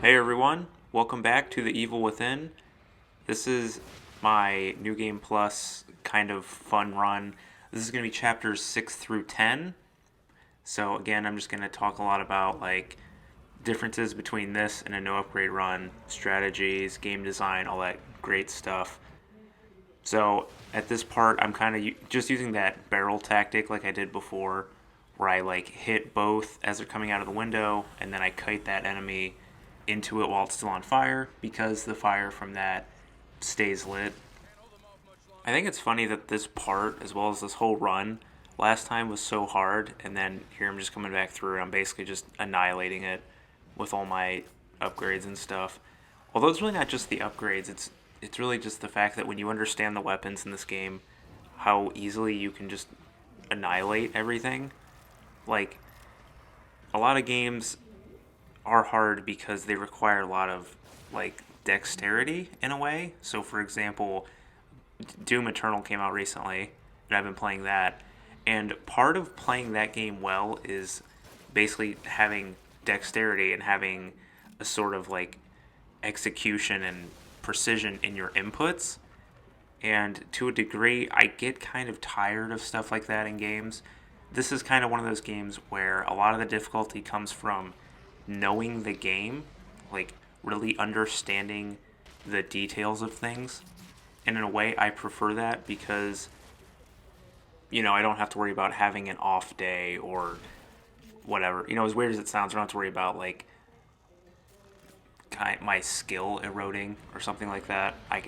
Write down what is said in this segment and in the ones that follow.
Hey everyone, welcome back to The Evil Within. This is my New Game Plus kind of fun run. This is going to be chapters 6 through 10. So, again, I'm just going to talk a lot about like differences between this and a no upgrade run, strategies, game design, all that great stuff. So, at this part, I'm kind of just using that barrel tactic like I did before, where I like hit both as they're coming out of the window, and then I kite that enemy into it while it's still on fire because the fire from that stays lit. I think it's funny that this part, as well as this whole run, last time was so hard, and then here I'm just coming back through and I'm basically just annihilating it with all my upgrades and stuff. Although it's really not just the upgrades, it's really just the fact that when you understand the weapons in this game, how easily you can just annihilate everything. Like a lot of games are hard because they require a lot of like dexterity in a way. So for example, Doom Eternal came out recently and I've been playing that. And part of playing that game well is basically having dexterity and having a sort of like execution and precision in your inputs. And to a degree, I get kind of tired of stuff like that in games. This is kind of one of those games where a lot of the difficulty comes from knowing the game, like really understanding the details of things. And in a way, I prefer that because, I don't have to worry about having an off day or whatever. As weird as it sounds, I don't have to worry about like my skill eroding or something like that. I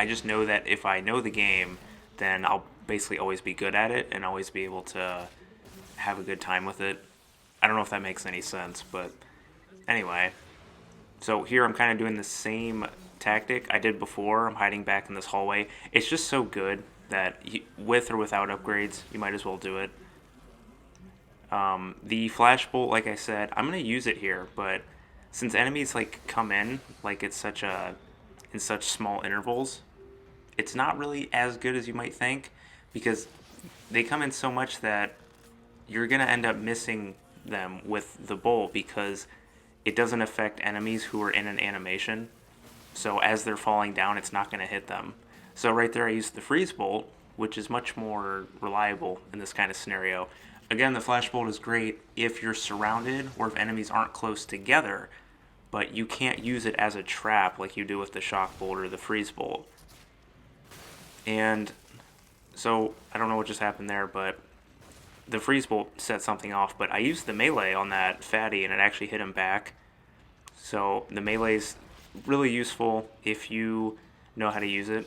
just know that if I know the game, then I'll basically always be good at it and always be able to have a good time with it. I don't know if that makes any sense, but anyway. So here I'm kind of doing the same tactic I did before. I'm hiding back in this hallway. It's just so good that with or without upgrades, you might as well do it. The flash bolt, like I said, I'm gonna use it here, but since enemies like come in like it's such a in such small intervals, it's not really as good as you might think because they come in so much that you're gonna end up missing them with the bolt because it doesn't affect enemies who are in an animation. So as they're falling down, it's not going to hit them. So right there, I used the freeze bolt, which is much more reliable in this kind of scenario. Again, the flash bolt is great if you're surrounded or if enemies aren't close together, but you can't use it as a trap like you do with the shock bolt or the freeze bolt. And so I don't know what just happened there, but the freeze bolt set something off, but I used the melee on that fatty and it actually hit him back. So the melee's really useful if you know how to use it.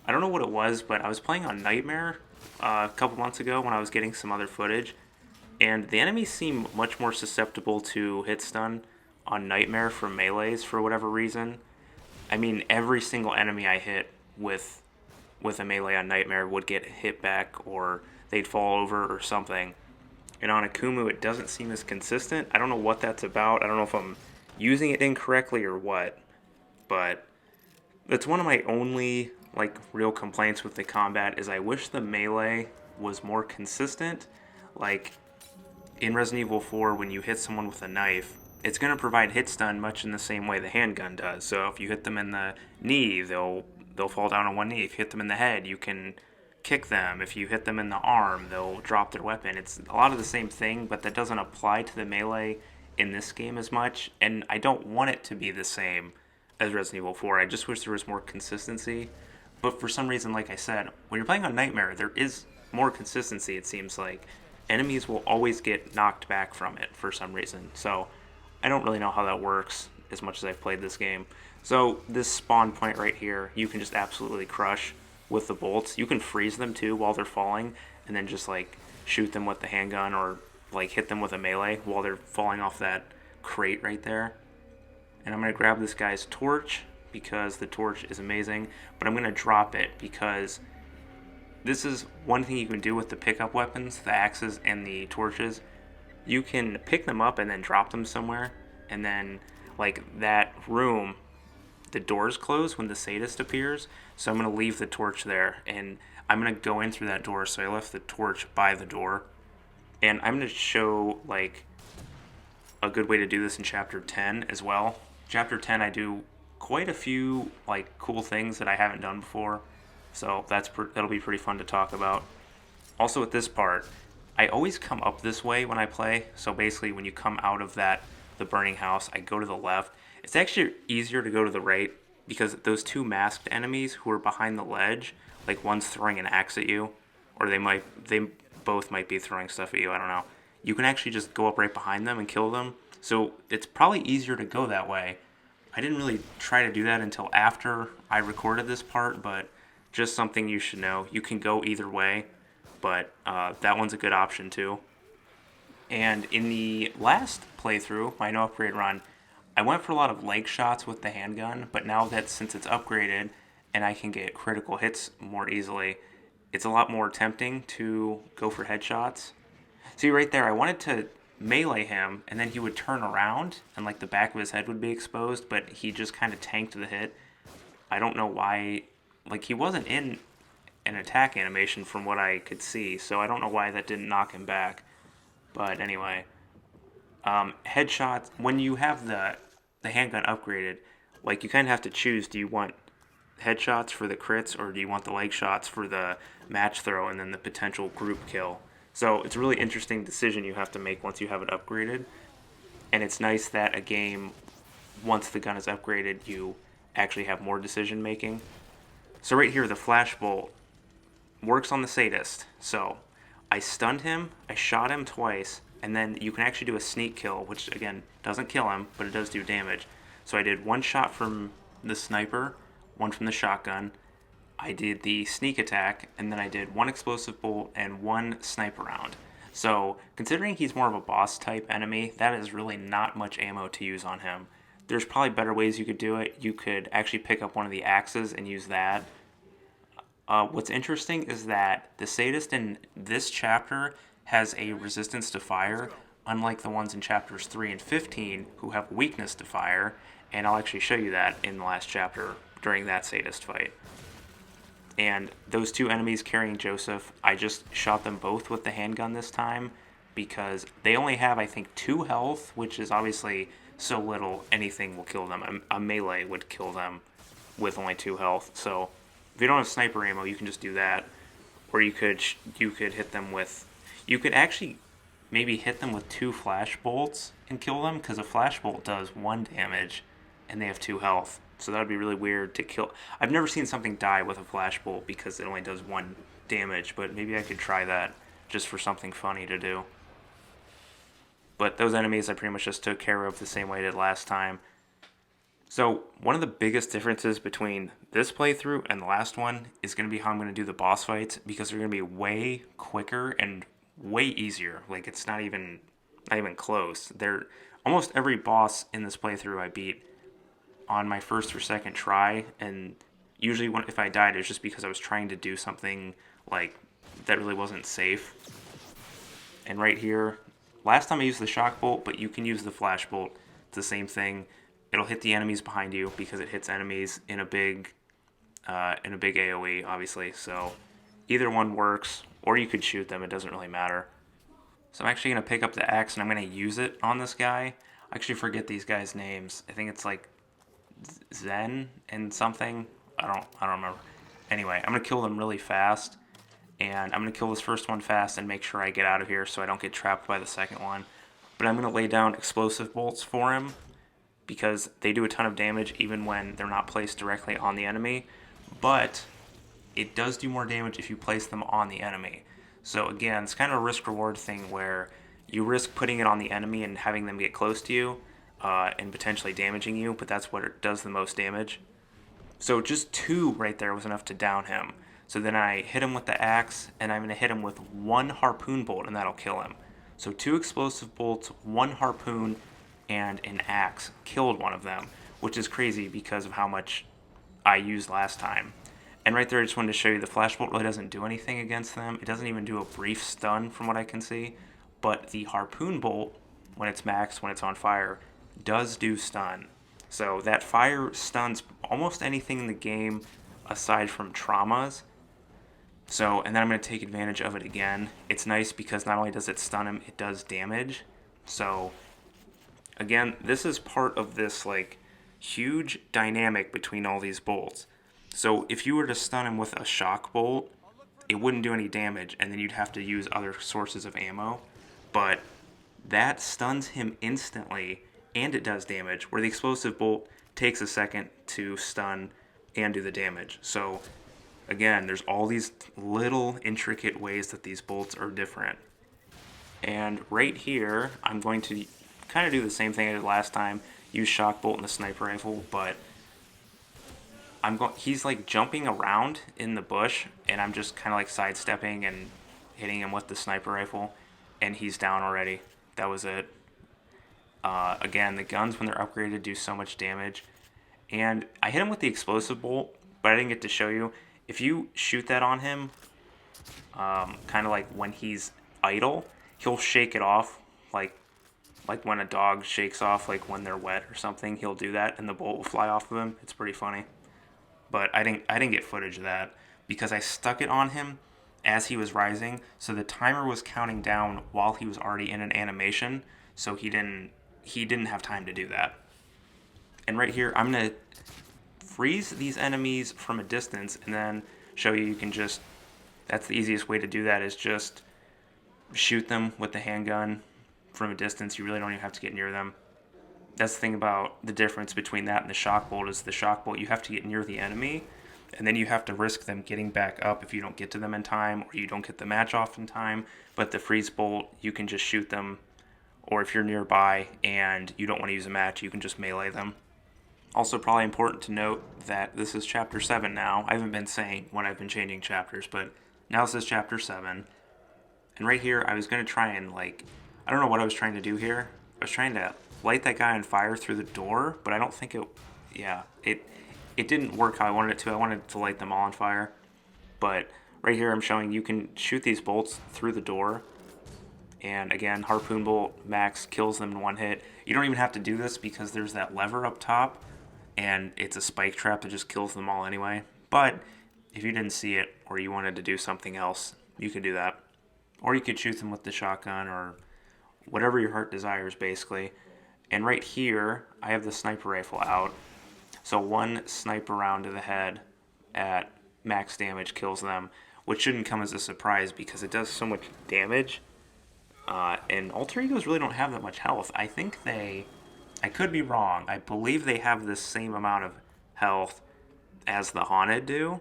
I don't know what it was, but I was playing on Nightmare a couple months ago when I was getting some other footage, and the enemies seem much more susceptible to hit stun on Nightmare from melees for whatever reason. I mean, every single enemy I hit with a melee on Nightmare would get hit back or they'd fall over or something. And on Akumu, it doesn't seem as consistent. I don't know what that's about. I don't know if I'm using it incorrectly or what, but that's one of my only like real complaints with the combat is I wish the melee was more consistent. Like in Resident Evil 4, when you hit someone with a knife, it's going to provide hit stun much in the same way the handgun does. So if you hit them in the knee, they'll fall down on one knee. If you hit them in the head, you can kick them. If you hit them in the arm, they'll drop their weapon. It's a lot of the same thing, but that doesn't apply to the melee in this game as much, and I don't want it to be the same as Resident Evil 4. I just wish there was more consistency. But for some reason, like I said, when you're playing on Nightmare, there is more consistency, it seems like. Enemies will always get knocked back from it for some reason. So I don't really know how that works as much as I've played this game. So this spawn point right here, you can just absolutely crush with the bolts. You can freeze them too while they're falling and then just like shoot them with the handgun or like hit them with a melee while they're falling off that crate right there. And I'm going to grab this guy's torch because the torch is amazing, but I'm going to drop it because this is one thing you can do with the pickup weapons, the axes and the torches. You can pick them up and then drop them somewhere, and then like that room, the doors close when the sadist appears, so I'm going to leave the torch there and I'm going to go in through that door, so I left the torch by the door. And I'm going to show like a good way to do this in Chapter 10 as well. Chapter 10, I do quite a few like cool things that I haven't done before, so that'll be pretty fun to talk about. Also, with this part, I always come up this way when I play. So basically, when you come out of the burning house, I go to the left. It's actually easier to go to the right because those two masked enemies who are behind the ledge, like one's throwing an axe at you, or they both might be throwing stuff at you. I don't know. You can actually just go up right behind them and kill them. So it's probably easier to go that way. I didn't really try to do that until after I recorded this part, but just something you should know. You can go either way, but that one's a good option too. And in the last playthrough, my no upgrade run, I went for a lot of leg shots with the handgun, but now that since it's upgraded and I can get critical hits more easily, it's a lot more tempting to go for headshots. See right there, I wanted to melee him and then he would turn around and like the back of his head would be exposed, but he just kind of tanked the hit. I don't know why, like he wasn't in an attack animation from what I could see, so I don't know why that didn't knock him back. But anyway, headshots, when you have the handgun upgraded, like you kind of have to choose, do you want headshots for the crits or do you want the leg shots for the match throw and then the potential group kill? So it's a really interesting decision you have to make once you have it upgraded. And it's nice that a game, once the gun is upgraded, you actually have more decision making. So right here, the flash bolt works on the sadist. So I stunned him, I shot him twice, and then you can actually do a sneak kill, which again doesn't kill him, but it does do damage. So I did one shot from the sniper, one from the shotgun. I did the sneak attack, and then I did one explosive bolt and one sniper round. So considering he's more of a boss type enemy, that is really not much ammo to use on him. There's probably better ways you could do it. You could actually pick up one of the axes and use that. What's interesting is that the sadist in this chapter has a resistance to fire, unlike the ones in chapters 3 and 15 who have weakness to fire, and I'll actually show you that in the last chapter during that sadist fight. And those two enemies carrying Joseph, I just shot them both with the handgun this time because they only have, I think, 2 health, which is obviously so little anything will kill them. A melee would kill them with only 2 health. So if you don't have sniper ammo, you can just do that. Or you could hit them with... You could actually maybe hit them with 2 flash bolts and kill them because a flash bolt does 1 damage and they have 2 health. So that would be really weird to kill. I've never seen something die with a flash bolt because it only does 1 damage, but maybe I could try that just for something funny to do. But those enemies I pretty much just took care of the same way I did last time. So one of the biggest differences between this playthrough and the last one is going to be how I'm going to do the boss fights because they're going to be way quicker and way easier. Like it's not even close. They're almost every boss in this playthrough I beat on my first or second try, and usually if I died, it was just because I was trying to do something like that really wasn't safe. And right here, last time I used the shock bolt, but you can use the flash bolt. It's the same thing. It'll hit the enemies behind you because it hits enemies in a big AoE, obviously. So either one works, or you could shoot them. It doesn't really matter. So I'm actually going to pick up the axe and I'm going to use it on this guy. I actually forget these guys' names. I think it's like Zen and something. I don't remember. Anyway, I'm gonna kill them really fast, and I'm gonna kill this first one fast and make sure I get out of here so I don't get trapped by the second one. But I'm gonna lay down explosive bolts for him because they do a ton of damage even when they're not placed directly on the enemy. But it does do more damage if you place them on the enemy. So again, it's kind of a risk-reward thing where you risk putting it on the enemy and having them get close to you. And potentially damaging you, but that's what does the most damage. So just 2 right there was enough to down him. So then I hit him with the axe, and I'm going to hit him with 1 harpoon bolt, and that'll kill him. So 2 explosive bolts, 1 harpoon, and an axe killed one of them, which is crazy because of how much I used last time. And right there, I just wanted to show you the flash bolt really doesn't do anything against them. It doesn't even do a brief stun from what I can see. But the harpoon bolt, when it's maxed, when it's on fire, does do stun. So that fire stuns almost anything in the game aside from traumas. So, and then I'm going to take advantage of it again. It's nice because not only does it stun him, it does damage. So Again, this is part of this like huge dynamic between all these bolts. So if you were to stun him with a shock bolt, it wouldn't do any damage, and then you'd have to use other sources of ammo. But that stuns him instantly, and it does damage, where the explosive bolt takes a second to stun and do the damage. So again, there's all these little intricate ways that these bolts are different. And right here, I'm going to kind of do the same thing I did last time, use shock bolt and the sniper rifle, but he's like jumping around in the bush, and I'm just kind of like sidestepping and hitting him with the sniper rifle, and he's down already. That was it. Again, the guns, when they're upgraded, do so much damage. And I hit him with the explosive bolt, but I didn't get to show you. If you shoot that on him, kind of like when he's idle, he'll shake it off, like when a dog shakes off, like when they're wet or something. He'll do that, and the bolt will fly off of him. It's pretty funny. But I didn't get footage of that because I stuck it on him as he was rising, so the timer was counting down while he was already in an animation, so he didn't have time to do that. And right here, I'm gonna freeze these enemies from a distance and then show you can just, that's the easiest way to do that, is just shoot them with the handgun from a distance. You really don't even have to get near them. That's the thing about the difference between that and the shock bolt, is the shock bolt, you have to get near the enemy, and then you have to risk them getting back up if you don't get to them in time, or you don't get the match off in time. But the freeze bolt, you can just shoot them, or if you're nearby and you don't want to use a match, you can just melee them. Also, probably important to note that this is chapter 7 now. I haven't been saying when I've been changing chapters, but now this is chapter 7. And right here, I was going to try and I don't know what I was trying to do here. I was trying to light that guy on fire through the door, but I don't think it didn't work how I wanted it to. I wanted to light them all on fire. But right here I'm showing you can shoot these bolts through the door. And again, harpoon bolt max kills them in one hit. You don't even have to do this because there's that lever up top, and it's a spike trap that just kills them all anyway. But if you didn't see it, or you wanted to do something else, you could do that. Or you could shoot them with the shotgun, or whatever your heart desires, basically. And right here, I have the sniper rifle out. So one sniper round to the head at max damage kills them, which shouldn't come as a surprise because it does so much damage. And alter egos really don't have that much health. I could be wrong. I believe they have the same amount of health as the haunted do.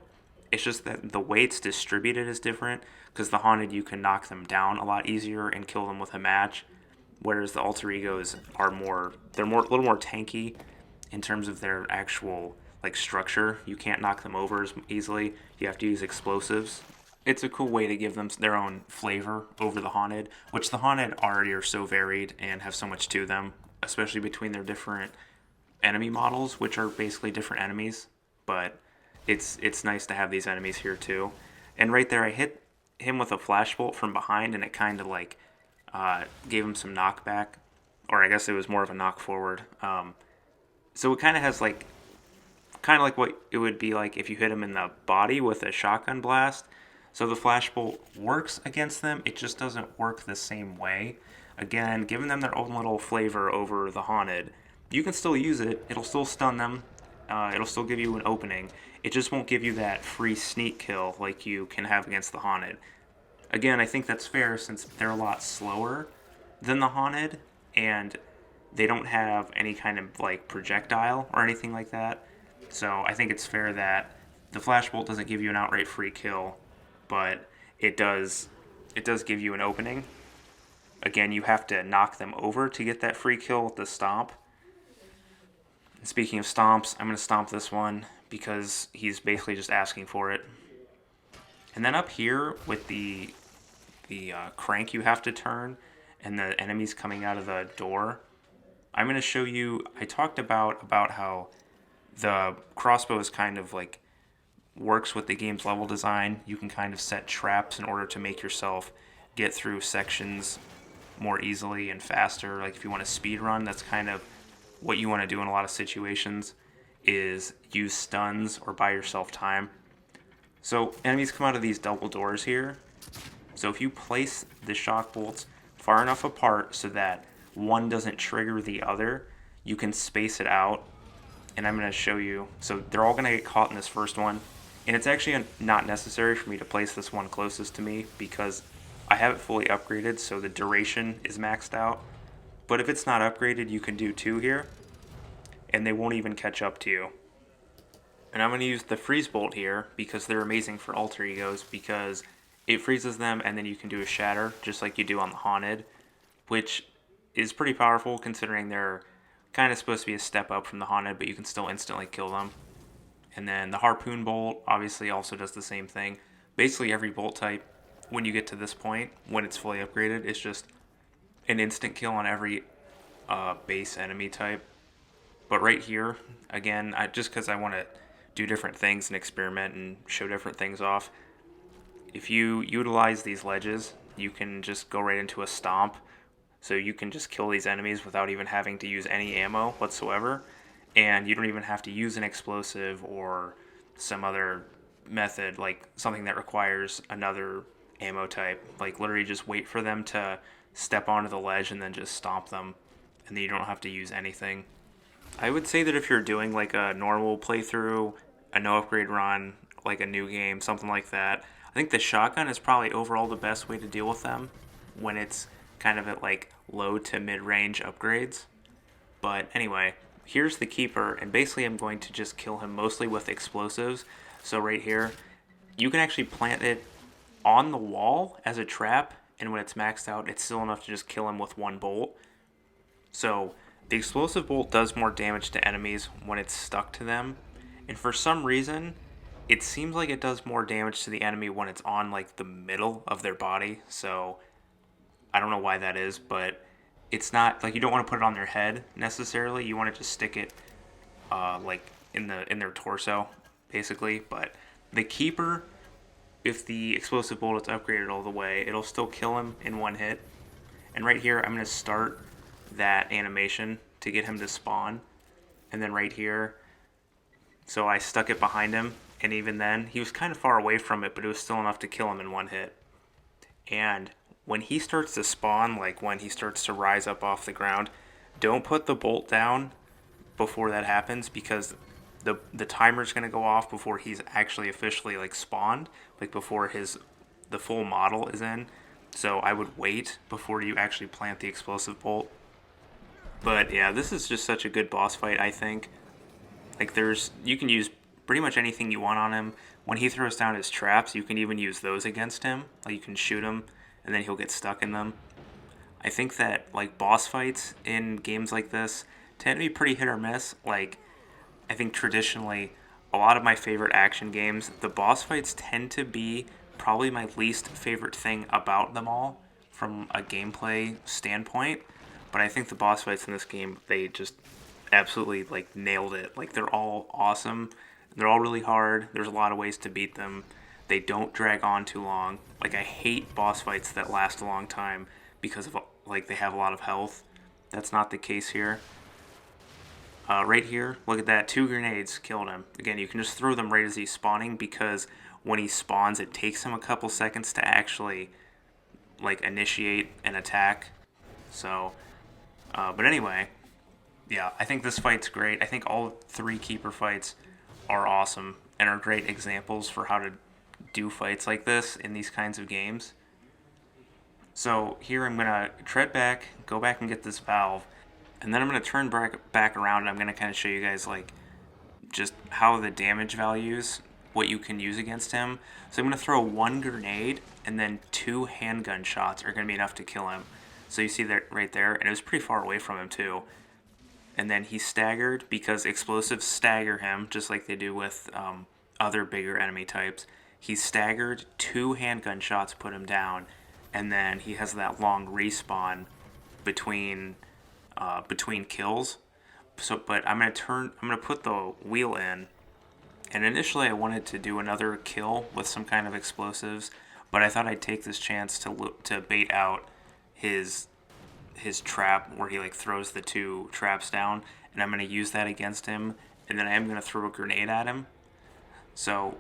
It's just that the way it's distributed is different, because the haunted, you can knock them down a lot easier and kill them with a match, whereas the alter egos are a little more tanky in terms of their actual structure. You can't knock them over as easily. You have to use explosives. It's a cool way to give them their own flavor over the haunted, which the haunted already are so varied and have so much to them, especially between their different enemy models, which are basically different enemies. But it's nice to have these enemies here too. And right there, I hit him with a flash bolt from behind, and it kind of gave him some knockback, or I guess it was more of a knock forward. So it kind of has like what it would be like if you hit him in the body with a shotgun blast. So the flash bolt works against them, it just doesn't work the same way. Again, giving them their own little flavor over the haunted. You can still use it, it'll still stun them, it'll still give you an opening. It just won't give you that free sneak kill like you can have against the haunted. Again, I think that's fair since they're a lot slower than the haunted, and they don't have any kind of projectile or anything like that. So I think it's fair that the flash bolt doesn't give you an outright free kill, but it does give you an opening. Again, you have to knock them over to get that free kill with the stomp. And speaking of stomps, I'm going to stomp this one because he's basically just asking for it. And then up here with the crank you have to turn and the enemies coming out of the door, I'm going to show you, I talked about how the crossbow is kind of works with the game's level design. You can kind of set traps in order to make yourself get through sections more easily and faster. If you want to speed run, that's kind of what you want to do in a lot of situations, is use stuns or buy yourself time. So enemies come out of these double doors here. So if you place the shock bolts far enough apart so that one doesn't trigger the other. You can space it out, and I'm going to show you. So they're all going to get caught in this first one, and it's actually not necessary for me to place this one closest to me because I have it fully upgraded, so the duration is maxed out. But if it's not upgraded, you can do two here, and they won't even catch up to you. And I'm going to use the freeze bolt here because they're amazing for alter egos, because it freezes them and then you can do a shatter just like you do on the haunted, which is pretty powerful considering they're kind of supposed to be a step up from the haunted, but you can still instantly kill them. And then the harpoon bolt obviously also does the same thing. Basically every bolt type, when you get to this point, when it's fully upgraded, it's just an instant kill on every base enemy type. But right here, again, just because I want to do different things and experiment and show different things off, if you utilize these ledges, you can just go right into a stomp. So you can just kill these enemies without even having to use any ammo whatsoever. And you don't even have to use an explosive or some other method, like something that requires another ammo type. Like literally just wait for them to step onto the ledge and then just stomp them. And then you don't have to use anything. I would say that if you're doing like a normal playthrough, a no upgrade run, like a new game, something like that, I think the shotgun is probably overall the best way to deal with them when it's kind of at like low to mid range upgrades. But anyway, here's the keeper, and basically I'm going to just kill him mostly with explosives. So right here, you can actually plant it on the wall as a trap, and when it's maxed out, it's still enough to just kill him with one bolt. So the explosive bolt does more damage to enemies when it's stuck to them, and for some reason, it seems like it does more damage to the enemy when it's on like the middle of their body. So I don't know why that is, but it's not like you don't want to put it on their head necessarily. You want to just stick it like in their torso, basically. But the keeper, if the explosive bolt is upgraded all the way, it'll still kill him in one hit. And right here, I'm going to start that animation to get him to spawn. And then right here, so I stuck it behind him, and even then, he was kind of far away from it, but it was still enough to kill him in one hit. And when he starts to spawn, like when he starts to rise up off the ground, don't put the bolt down before that happens, because the timer's going to go off before he's actually officially like spawned, like before the full model is in. So I would wait before you actually plant the explosive bolt. But yeah, this is just such a good boss fight, I think. Like you can use pretty much anything you want on him. When he throws down his traps, you can even use those against him. Like you can shoot him and then he'll get stuck in them. I think that like boss fights in games like this tend to be pretty hit or miss. Like I think traditionally a lot of my favorite action games, the boss fights tend to be probably my least favorite thing about them all from a gameplay standpoint. But I think the boss fights in this game, they just absolutely like nailed it. Like they're all awesome. They're all really hard. There's a lot of ways to beat them. They don't drag on too long. Like I hate boss fights that last a long time because of like they have a lot of health. That's not the case here. Right here, look at that. 2 grenades killed him. Again, you can just throw them right as he's spawning, because when he spawns, it takes him a couple seconds to actually like initiate an attack. So, but anyway, yeah, I think this fight's great. I think all 3 keeper fights are awesome and are great examples for how to do fights like this in these kinds of games. So here I'm going to tread back, go back and get this valve, and then I'm going to turn back around and I'm going to kind of show you guys like just how the damage values, what you can use against him. So I'm going to throw 1 grenade and then 2 handgun shots are going to be enough to kill him. So you see that right there, and it was pretty far away from him too. And then he's staggered because explosives stagger him, just like they do with other bigger enemy types. He's staggered, 2 handgun shots put him down, and then he has that long respawn between kills. So, but I'm gonna put the wheel in, and initially I wanted to do another kill with some kind of explosives, but I thought I'd take this chance to bait out his trap where he like throws the 2 traps down, and I'm going to use that against him, and then I am going to throw a grenade at him. So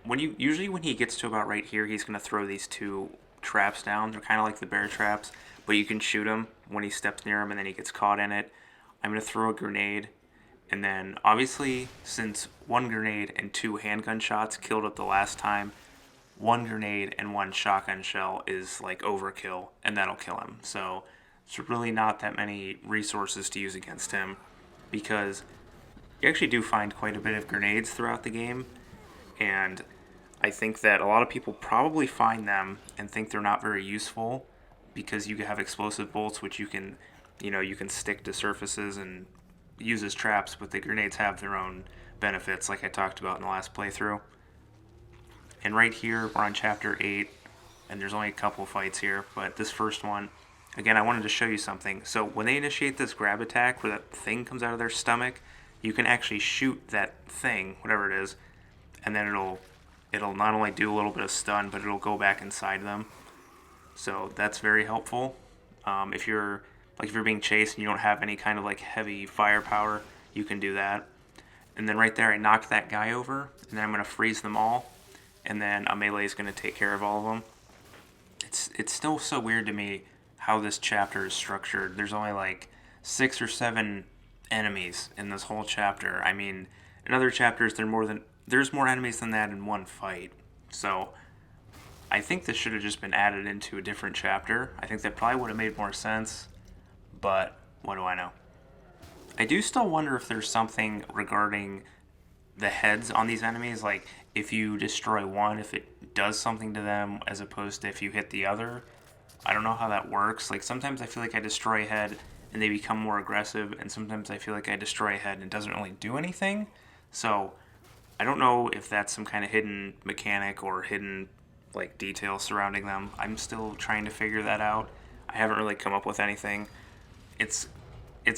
when he gets to about right here, he's going to throw these 2 traps down. They're kind of like the bear traps, but you can shoot him when he steps near him and then he gets caught in it. I'm going to throw a grenade. And then, obviously, since one grenade and two handgun shots killed it the last time, one grenade and one shotgun shell is like overkill, and that'll kill him. So, there's really not that many resources to use against him because you actually do find quite a bit of grenades throughout the game. And I think that a lot of people probably find them and think they're not very useful because you have explosive bolts, which you can stick to surfaces and use as traps, but the grenades have their own benefits, like I talked about in the last playthrough. And right here, we're on Chapter 8, and there's only a couple fights here, but this first one, again, I wanted to show you something. So when they initiate this grab attack where that thing comes out of their stomach, you can actually shoot that thing, whatever it is, and then it'll not only do a little bit of stun, but it'll go back inside them. So that's very helpful. If you're being chased and you don't have any kind of like heavy firepower, you can do that. And then right there, I knocked that guy over, and then I'm going to freeze them all, and then a melee is going to take care of all of them. It's still so weird to me how this chapter is structured. There's only like 6 or 7 enemies in this whole chapter. I mean, in other chapters, there's more enemies than that in one fight. So I think this should have just been added into a different chapter. I think that probably would have made more sense, but what do I know? I do still wonder if there's something regarding the heads on these enemies, like if you destroy one, if it does something to them as opposed to if you hit the other. I don't know how that works. Like sometimes I feel like I destroy a head and they become more aggressive, and sometimes I feel like I destroy a head and it doesn't really do anything. So I don't know if that's some kind of hidden mechanic or hidden like detail surrounding them. I'm still trying to figure that out. I haven't really come up with anything. It's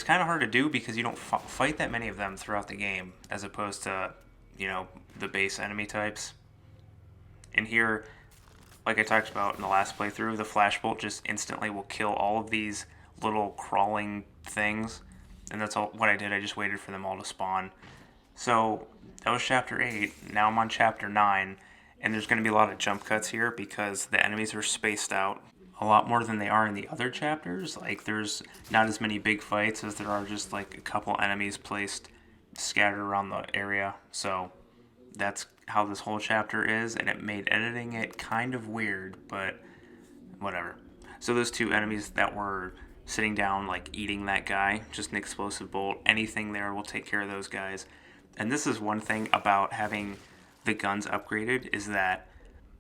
kind of hard to do because you don't fight that many of them throughout the game as opposed to, the base enemy types. And here, like I talked about in the last playthrough, the flashbolt just instantly will kill all of these little crawling things. And that's all what I did. I just waited for them all to spawn. So that was Chapter 8. Now I'm on Chapter 9. And there's going to be a lot of jump cuts here because the enemies are spaced out a lot more than they are in the other chapters. Like, there's not as many big fights as there are just, like, a couple enemies placed scattered around the area. So that's how this whole chapter is, and it made editing it kind of weird, but whatever. So those two enemies that were sitting down, like, eating that guy, just an explosive bolt, anything there will take care of those guys. And this is one thing about having the guns upgraded is that,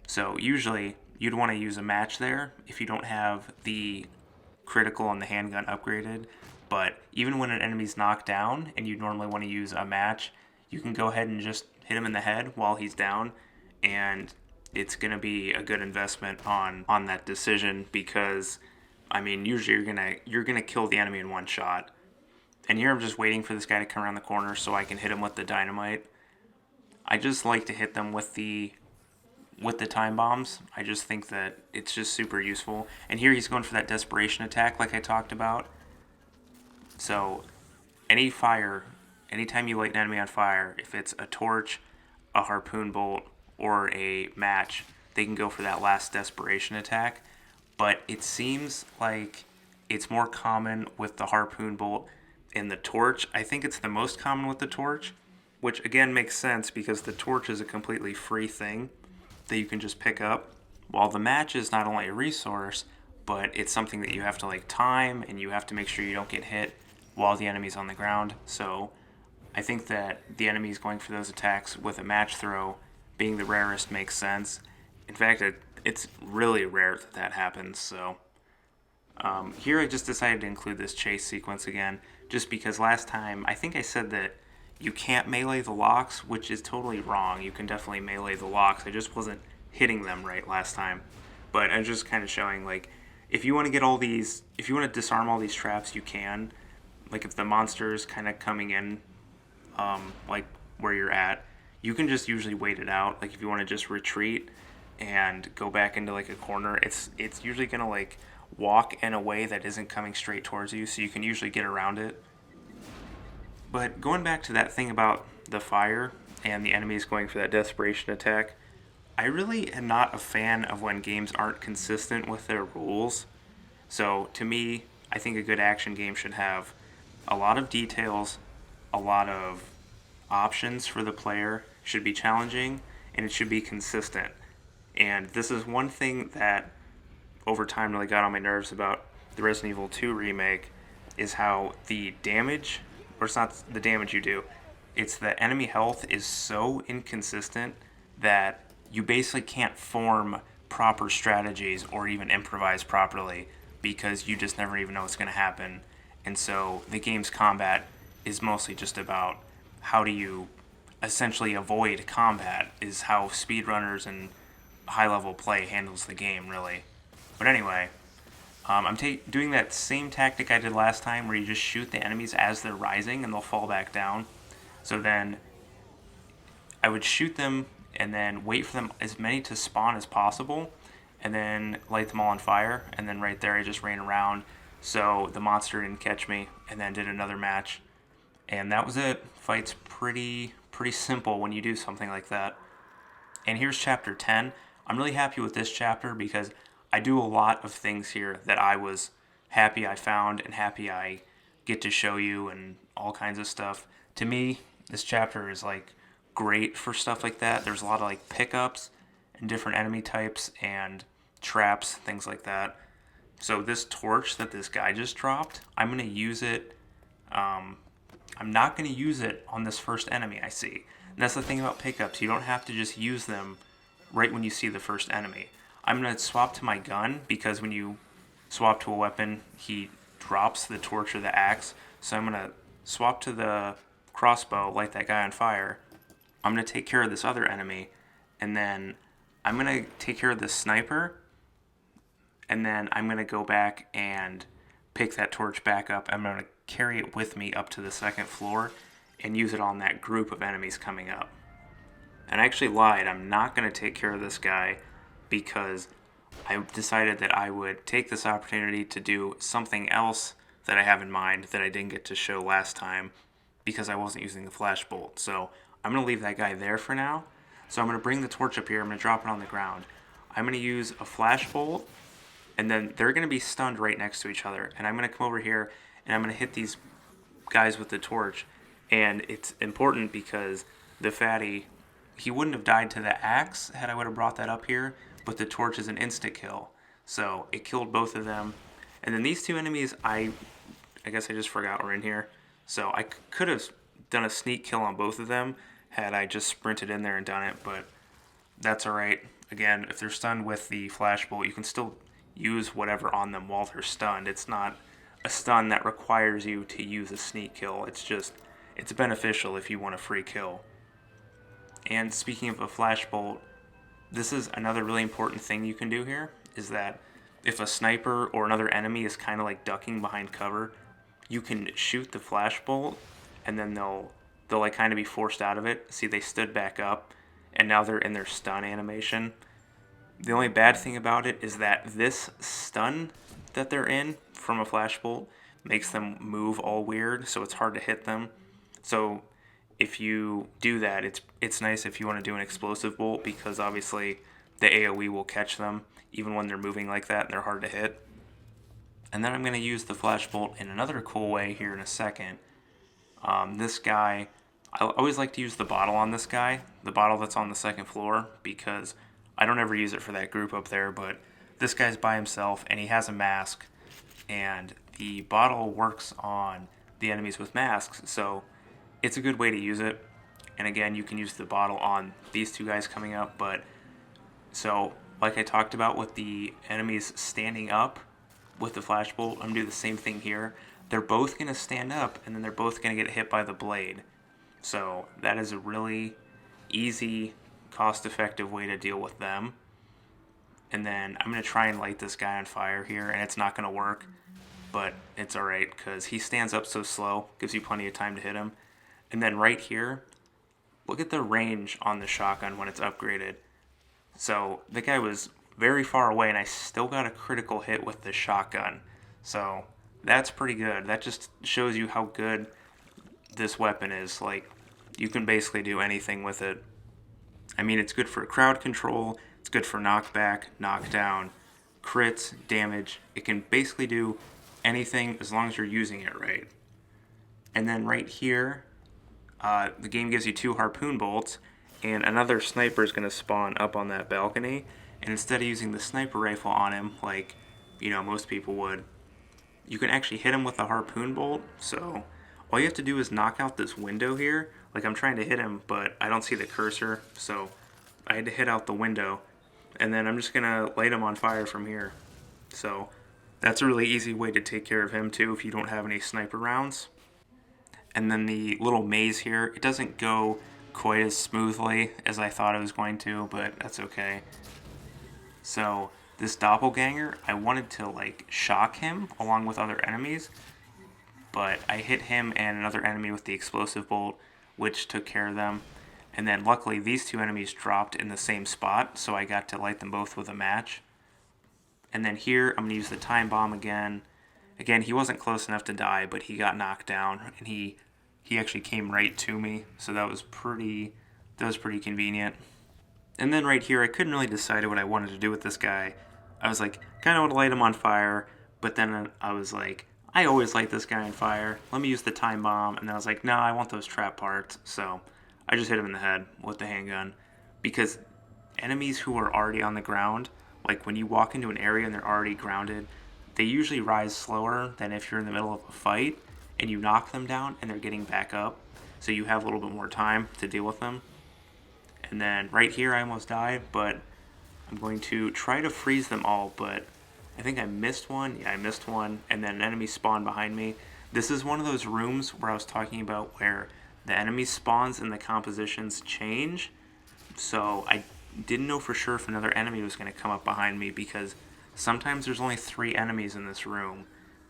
so usually you'd want to use a match there if you don't have the critical and the handgun upgraded, but even when an enemy's knocked down and you'd normally want to use a match, you can go ahead and just hit him in the head while he's down, and it's going to be a good investment on that decision because, I mean, usually you're gonna kill the enemy in one shot. And here I'm just waiting for this guy to come around the corner so I can hit him with the dynamite. I just like to hit them with the time bombs. I just think that it's just super useful. And here he's going for that desperation attack like I talked about. So anytime you light an enemy on fire, if it's a torch, a harpoon bolt, or a match, they can go for that last desperation attack. But it seems like it's more common with the harpoon bolt and the torch. I think it's the most common with the torch, which again makes sense because the torch is a completely free thing that you can just pick up, while the match is not only a resource, but it's something that you have to like time, and you have to make sure you don't get hit while the enemy's on the ground. So I think that the enemies going for those attacks with a match throw being the rarest makes sense. In fact, it's really rare that happens. So here I just decided to include this chase sequence again, just because last time I think I said that you can't melee the locks, which is totally wrong. You can definitely melee the locks. I just wasn't hitting them right last time. But I'm just kind of showing, like, if you want to disarm all these traps, you can. Like, if the monster's kind of coming in, like, where you're at, you can just usually wait it out. Like, if you want to just retreat and go back into, like, a corner, it's usually going to, like, walk in a way that isn't coming straight towards you, so you can usually get around it. But going back to that thing about the fire and the enemies going for that desperation attack, I really am not a fan of when games aren't consistent with their rules. So to me, I think a good action game should have a lot of details, a lot of options for the player, should be challenging, and it should be consistent. And this is one thing that over time really got on my nerves about the Resident Evil 2 remake is how the damage, or it's not the damage you do, it's the enemy health is so inconsistent that you basically can't form proper strategies or even improvise properly because you just never even know what's going to happen. And so the game's combat is mostly just about how do you essentially avoid combat, is how speedrunners and high level play handles the game, really. But anyway, I'm doing that same tactic I did last time where you just shoot the enemies as they're rising and they'll fall back down. So then I would shoot them and then wait for them as many to spawn as possible and then light them all on fire. And then right there I just ran around so the monster didn't catch me and then did another match. And that was it. Fight's pretty simple when you do something like that. And here's chapter 10. I'm really happy with this chapter because I do a lot of things here that I was happy I found and happy I get to show you and all kinds of stuff. To me, this chapter is like great for stuff like that. There's a lot of like pickups and different enemy types and traps, things like that. So this torch that this guy just dropped, I'm going to use it. I'm not going to use it on this first enemy I see. And that's the thing about pickups. You don't have to just use them right when you see the first enemy. I'm going to swap to my gun because when you swap to a weapon, he drops the torch or the axe. So I'm going to swap to the crossbow, light that guy on fire. I'm going to take care of this other enemy. And then I'm going to take care of the sniper. And then I'm going to go back and pick that torch back up. I'm going to carry it with me up to the second floor and use it on that group of enemies coming up. And I actually lied. I'm not going to take care of this guy because I decided that I would take this opportunity to do something else that I have in mind that I didn't get to show last time because I wasn't using the flashbolt. So I'm going to leave that guy there for now. So I'm going to bring the torch up here. I'm going to drop it on the ground. I'm going to use a flashbolt, and then they're going to be stunned right next to each other. And I'm going to come over here, and I'm going to hit these guys with the torch. And it's important because the fatty, he wouldn't have died to the axe had I would have brought that up here, but the torch is an instant kill. So it killed both of them. And then these two enemies, I guess I just forgot were in here. So I could have done a sneak kill on both of them had I just sprinted in there and done it, but that's alright. Again, if they're stunned with the flashbolt, you can still use whatever on them while they're stunned. It's not a stun that requires you to use a sneak kill. It's beneficial if you want a free kill. And speaking of a flashbolt, this is another really important thing you can do here, is that if a sniper or another enemy is kind of like ducking behind cover, you can shoot the flashbolt and then they'll like kind of be forced out of it. See, they stood back up and now they're in their stun animation. The only bad thing about it is that this stun that they're in from a flashbolt makes them move all weird, so it's hard to hit them. So if you do that, it's nice if you want to do an explosive bolt because obviously the AoE will catch them even when they're moving like that and they're hard to hit. And then I'm going to use the flashbolt in another cool way here in a second. This guy, I always like to use the bottle on this guy, the bottle that's on the second floor, because I don't ever use it for that group up there, but this guy's by himself and he has a mask, and the bottle works on the enemies with masks, so it's a good way to use it. And again, you can use the bottle on these two guys coming up, but so like I talked about with the enemies standing up with the flashbolt, I'm going to do the same thing here. They're both going to stand up and then they're both going to get hit by the blade. So that is a really easy, cost-effective way to deal with them. And then I'm going to try and light this guy on fire here, and it's not going to work, but it's alright because he stands up so slow, gives you plenty of time to hit him. And then right here, look at the range on the shotgun when it's upgraded. So the guy was very far away, and I still got a critical hit with the shotgun. So that's pretty good. That just shows you how good this weapon is. Like, you can basically do anything with it. I mean, it's good for crowd control, it's good for knockback, knockdown, crits, damage. It can basically do anything as long as you're using it right. And then right here, the game gives you 2 harpoon bolts, and another sniper is going to spawn up on that balcony. And instead of using the sniper rifle on him, like most people would, you can actually hit him with a harpoon bolt. So all you have to do is knock out this window here. Like I'm trying to hit him, but I don't see the cursor, so I had to hit out the window. And then I'm just going to light him on fire from here. So that's a really easy way to take care of him too if you don't have any sniper rounds. And then the little maze here, it doesn't go quite as smoothly as I thought it was going to, but that's okay. So this doppelganger, I wanted to like shock him along with other enemies, but I hit him and another enemy with the explosive bolt, which took care of them. And then luckily these 2 enemies dropped in the same spot, so I got to light them both with a match. And then here I'm going to use the time bomb again. Again, he wasn't close enough to die, but he got knocked down, and he actually came right to me, so that was pretty convenient. And then right here, I couldn't really decide what I wanted to do with this guy. I was like, kind of want to light him on fire, but then I was like, I always light this guy on fire. Let me use the time bomb, and then I was like, no, I want those trap parts. So I just hit him in the head with the handgun, because enemies who are already on the ground, like when you walk into an area and they're already grounded, they usually rise slower than if you're in the middle of a fight and you knock them down and they're getting back up. So you have a little bit more time to deal with them. And then right here I almost died, but I'm going to try to freeze them all, but I think I missed one. Yeah, I missed one, and then an enemy spawned behind me. This is one of those rooms where I was talking about where the enemy spawns and the compositions change. So I didn't know for sure if another enemy was going to come up behind me, because sometimes there's only 3 enemies in this room,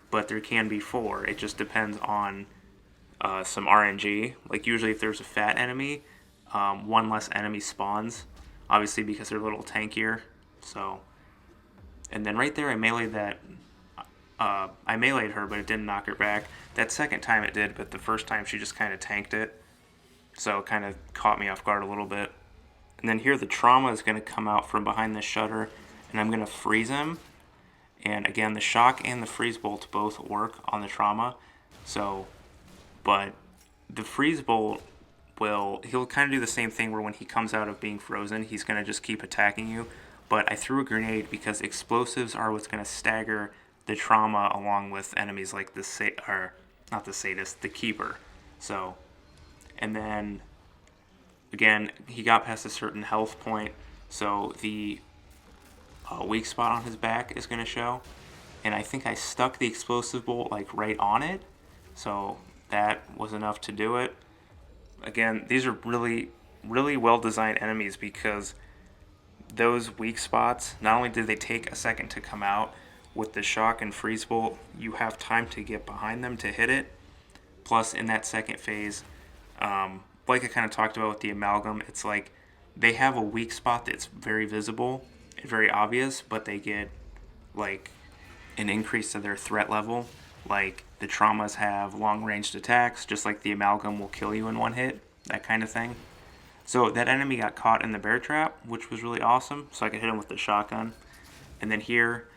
but there can be 4. It just depends on some RNG. Like usually if there's a fat enemy, 1 less enemy spawns, obviously because they're a little tankier. So, and then right there I meleeed that. I meleeed her, but it didn't knock her back. That second time it did, but the first time she just kind of tanked it. So it kind of caught me off guard a little bit. And then here the trauma is going to come out from behind this shutter, and I'm going to freeze him. And again, the shock and the freeze bolt both work on the trauma. So, but the freeze bolt he'll kind of do the same thing where when he comes out of being frozen, he's going to just keep attacking you. But I threw a grenade because explosives are what's going to stagger the trauma along with enemies like not the sadist, the keeper. So, and then again, he got past a certain health point, so the weak spot on his back is going to show. And I think I stuck the explosive bolt like right on it, so that was enough to do it. Again, these are really, really well-designed enemies, because those weak spots, not only did they take a second to come out, with the shock and freeze bolt, you have time to get behind them to hit it. Plus, in that second phase, like I kind of talked about with the amalgam, it's like they have a weak spot that's very visible and very obvious, but they get like an increase to their threat level. Like the traumas have long-ranged attacks, just like the amalgam will kill you in one hit, that kind of thing. So that enemy got caught in the bear trap, which was really awesome, so I could hit him with the shotgun. And then here,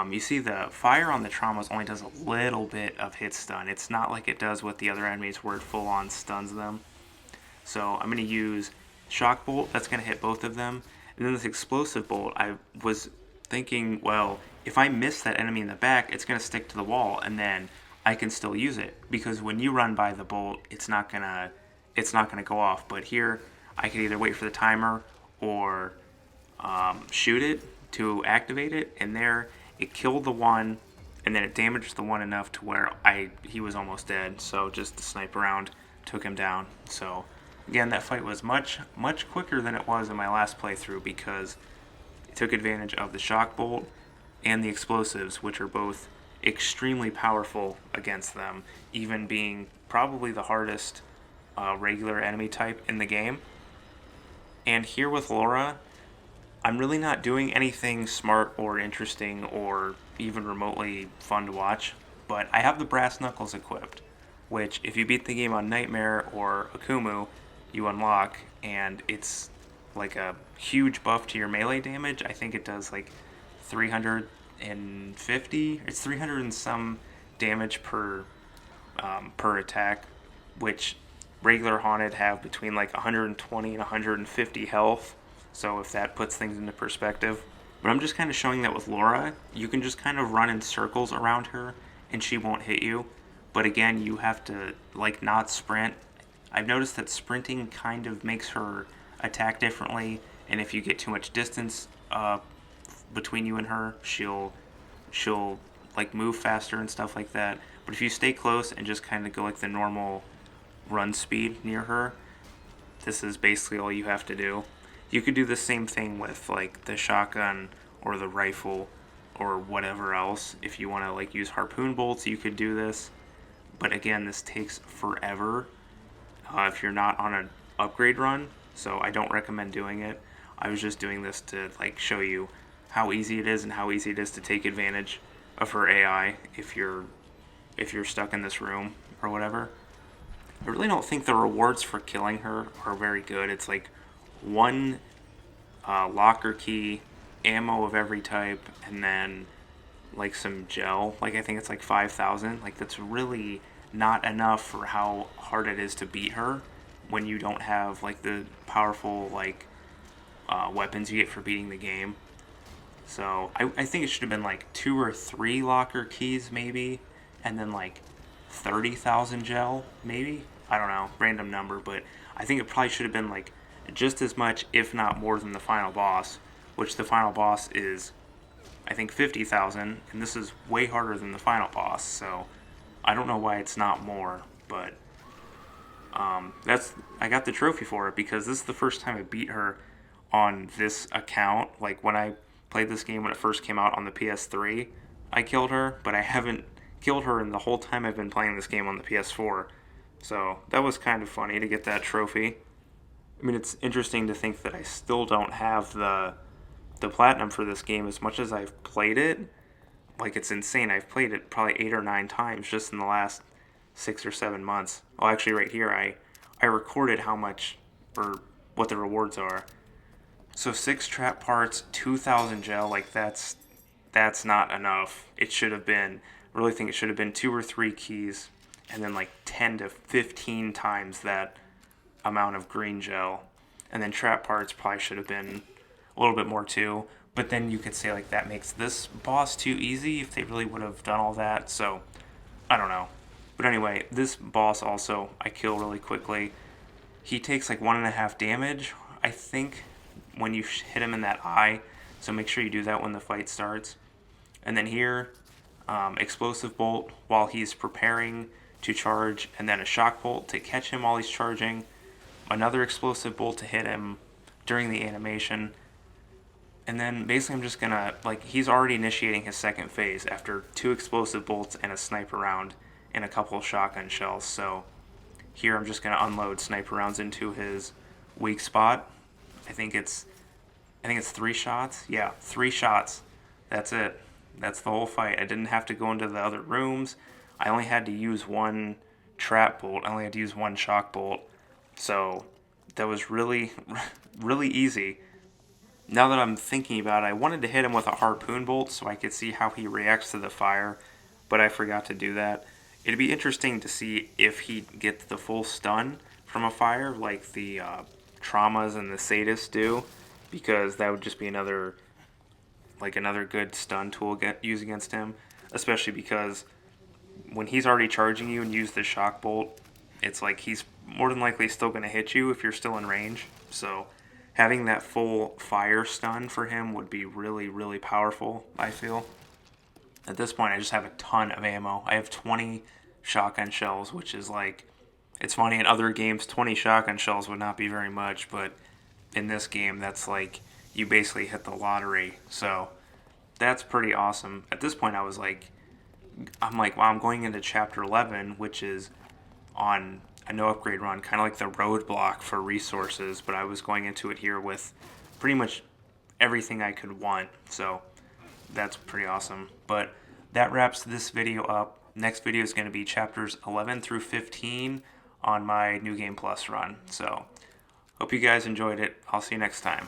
you see the fire on the traumas only does a little bit of hit stun. It's not like it does with the other enemies where it full-on stuns them. So I'm going to use shock bolt, that's going to hit both of them. And then this explosive bolt, I was thinking, well, if I miss that enemy in the back, it's going to stick to the wall, and then I can still use it. Because when you run by the bolt, it's not gonna go off. But here, I could either wait for the timer or shoot it to activate it, and there it killed the one, and then it damaged the one enough to where he was almost dead. So just the sniper round took him down. So again, that fight was much quicker than it was in my last playthrough, because it took advantage of the shock bolt and the explosives, which are both extremely powerful against them, even being probably the hardest regular enemy type in the game. And here with Laura, I'm really not doing anything smart or interesting or even remotely fun to watch, but I have the brass knuckles equipped, which if you beat the game on Nightmare or Akumu, you unlock, and it's like a huge buff to your melee damage. I think it does like 300 350. It's 300 and some damage per attack, which regular haunted have between like 120 and 150 health. So if that puts things into perspective. But I'm just kind of showing that with Laura, you can just kind of run in circles around her and she won't hit you. But again, you have to like not sprint. I've noticed that sprinting kind of makes her attack differently, and if you get too much distance between you and her, she'll like move faster and stuff like that. But if you stay close and just kind of go like the normal run speed near her, this is basically all you have to do. You could do the same thing with like the shotgun or the rifle or whatever else. If you want to like use harpoon bolts, you could do this. But again, this takes forever if you're not on an upgrade run, so I don't recommend doing it. I was just doing this to like show you how easy it is and how easy it is to take advantage of her AI if you're stuck in this room or whatever. I really don't think the rewards for killing her are very good. It's like one locker key, ammo of every type, and then like some gel. Like I think it's like 5,000. Like that's really not enough for how hard it is to beat her when you don't have like the powerful like weapons you get for beating the game. So I think it should have been like 2 or 3 locker keys maybe, and then like 30,000 gel maybe. I don't know, random number, but I think it probably should have been like just as much, if not more, than the final boss, which the final boss is I think 50,000, and this is way harder than the final boss. So I don't know why it's not more, but I got the trophy for it because this is the first time I beat her on this account. Like when I played this game when it first came out on the PS3, I killed her, but I haven't killed her in the whole time I've been playing this game on the PS4. So that was kind of funny to get that trophy. I mean, it's interesting to think that I still don't have the platinum for this game as much as I've played it. Like, it's insane. I've played it probably 8 or 9 times just in the last 6 or 7 months. Well, actually, right here, I recorded how much or what the rewards are. So 6 trap parts, 2,000 gel. Like that's not enough. It should have been. I really think it should have been 2 or 3 keys, and then like 10 to 15 times that amount of green gel. And then trap parts probably should have been a little bit more too. But then you could say like that makes this boss too easy if they really would have done all that. So I don't know. But anyway, this boss also I kill really quickly. He takes like 1.5 damage, I think, when you hit him in that eye. So make sure you do that when the fight starts. And then here, explosive bolt while he's preparing to charge, and then a shock bolt to catch him while he's charging. Another explosive bolt to hit him during the animation. And then basically I'm just gonna, like, he's already initiating his second phase after 2 explosive bolts and a sniper round and a couple of shotgun shells. So here I'm just gonna unload sniper rounds into his weak spot. I think it's 3 shots. Yeah, 3 shots. That's it. That's the whole fight. I didn't have to go into the other rooms. I only had to use 1 trap bolt. I only had to use 1 shock bolt. So that was really, really easy. Now that I'm thinking about it, I wanted to hit him with a harpoon bolt so I could see how he reacts to the fire, but I forgot to do that. It'd be interesting to see if he gets the full stun from a fire like the traumas and the sadists do, because that would just be another good stun tool use against him, especially because when he's already charging you and use the shock bolt, it's like he's more than likely still going to hit you if you're still in range. So having that full fire stun for him would be really, really powerful, I feel. At this point, I just have a ton of ammo. I have 20 shotgun shells, which is like, it's funny, in other games, 20 shotgun shells would not be very much, but in this game, that's like, you basically hit the lottery. So that's pretty awesome. At this point, I'm like, wow, I'm going into chapter 11, which is on a no upgrade run, kind of like the roadblock for resources, but I was going into it here with pretty much everything I could want, so that's pretty awesome. But that wraps this video up. Next video is going to be chapters 11 through 15 on my New Game Plus run, so hope you guys enjoyed it. I'll see you next time.